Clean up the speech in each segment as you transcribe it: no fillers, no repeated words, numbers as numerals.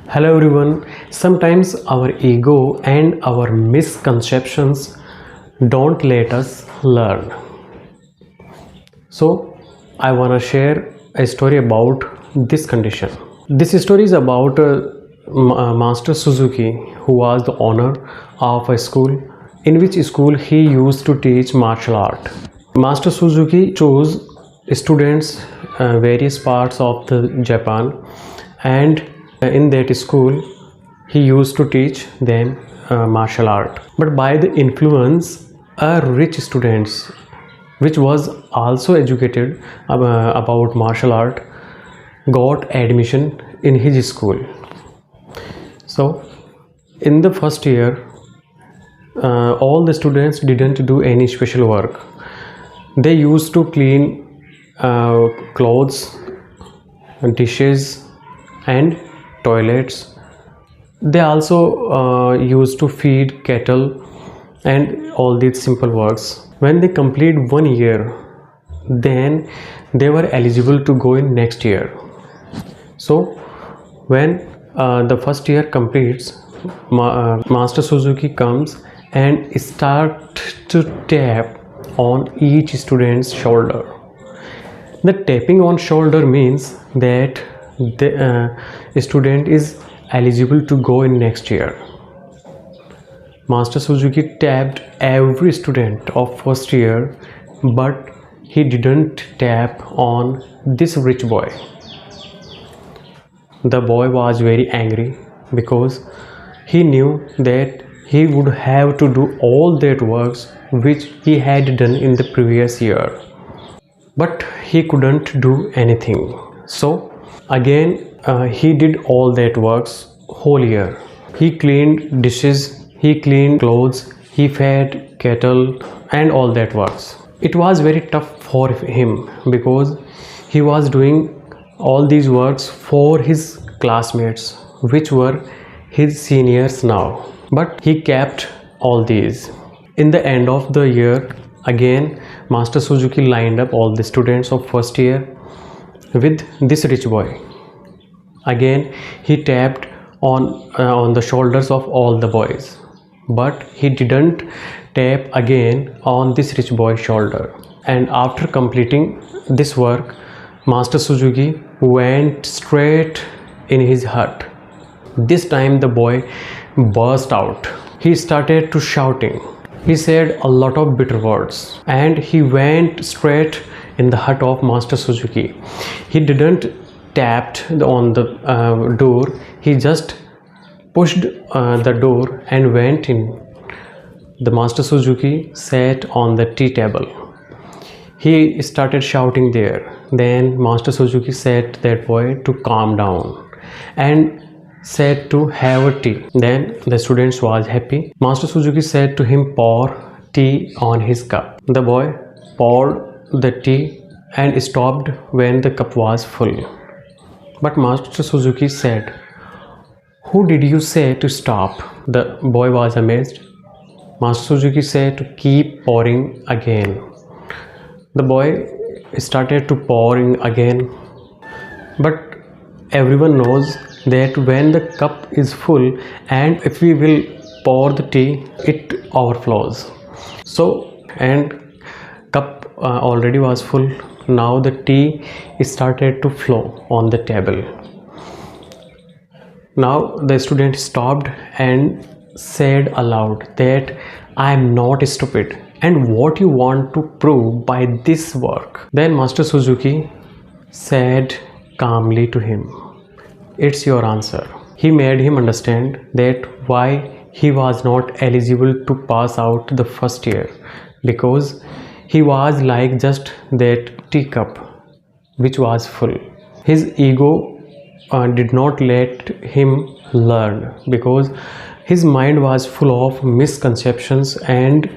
Hello everyone. Sometimes our ego and our misconceptions don't let us learn. So I want to share a story about this condition. This story is about Master Suzuki, who was the owner of a school, in which school he used to teach martial art. Master Suzuki chose students various parts of the Japan, and in that school he used to teach them martial art. But by the influence, a rich students which was also educated about martial art got admission in his school. So in the first year, all the students didn't do any special work. They used to clean clothes, dishes and toilets. They also used to feed cattle and all these simple works. When they complete 1 year, then they were eligible to go in next year. So when the first year completes, Master Suzuki comes and start to tap on each student's shoulder. The tapping on shoulder means that the student is eligible to go in next year. Master Suzuki tapped every student of first year, but he didn't tap on this rich boy. The boy was very angry because he knew that he would have to do all that works which he had done in the previous year, but he couldn't do anything. So again he did all that works whole year. He cleaned dishes, he cleaned clothes, he fed cattle and all that works. It was very tough for him because he was doing all these works for his classmates, which were his seniors now, but he kept all these. In the end of the year, again Master Suzuki lined up all the students of first year with this rich boy. Again he tapped on the shoulders of all the boys, but he didn't tap again on this rich boy's shoulder. And after completing this work, Master Suzuki went straight in his hut. This time the boy burst out. He started to shouting. He said a lot of bitter words and he went straight in the hut of Master Suzuki. He didn't tapped on the door. He just pushed the door and went in. The Master Suzuki sat on the tea table. He started shouting there. Then Master Suzuki said that boy to calm down and said to have a tea. Then the students was happy. Master Suzuki said to him, pour tea on his cup. The boy poured the tea and stopped when the cup was full. But Master Suzuki said, "Who did you say to stop?" The boy was amazed. Master Suzuki said to keep pouring again. The boy started to pouring again, but everyone knows that when the cup is full and if we will pour the tea, it overflows. So, and cup already was full. Now the tea started to flow on the table. Now the student stopped and said aloud that I am not stupid, and what you want to prove by this work? Then Master Suzuki said calmly to him, "It's your answer." He made him understand that why he was not eligible to pass out the first year, because he was like just that teacup which was full. His ego did not let him learn because his mind was full of misconceptions and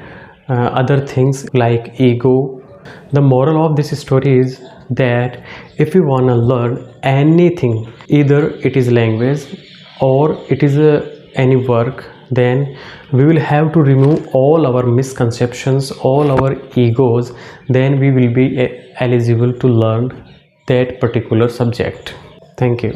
other things like ego. The moral of this story is that if you want to learn anything, either it is language or it is any work, then we will have to remove all our misconceptions, all our egos, then we will be eligible to learn that particular subject. Thank you.